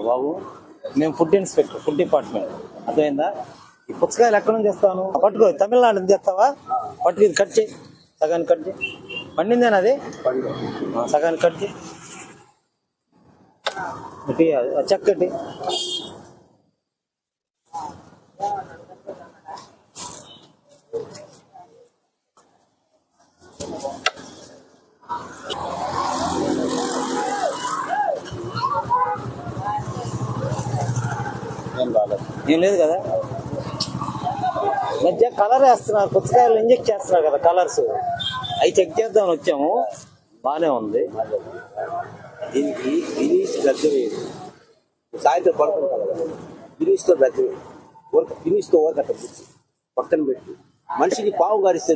బాబు మేము food inspector, food department. అర్థమైందా? ఈ పుచ్చకాయలు ఎక్కడి నుంచి తెస్తాను? పట్టుకో, తమిళనాడు నుంచి తెస్తావా? పట్టుకు ఇది కట్ చేయి, సగాన్ని కట్ చేయి. పండిందేనా అది? సగాన్ని కట్ చేయి. చెక్కటి ఏం లేదు కదా. మధ్య కలర్ వేస్తున్నారు, పుచ్చకాయలు ఇంజెక్ట్ చేస్తున్నారు కదా కలర్స్, అవి చెక్ చేద్దామని వచ్చాము. బానే ఉంది. దీనికి ఫినిష్ సాయంత్రం పడుకుంటారు కదా, ఫినిష్తో వర్క్ ఫినిష్తో వర్క్ అట్ట పక్కన పెట్టి మనిషిని పావు గారిస్తే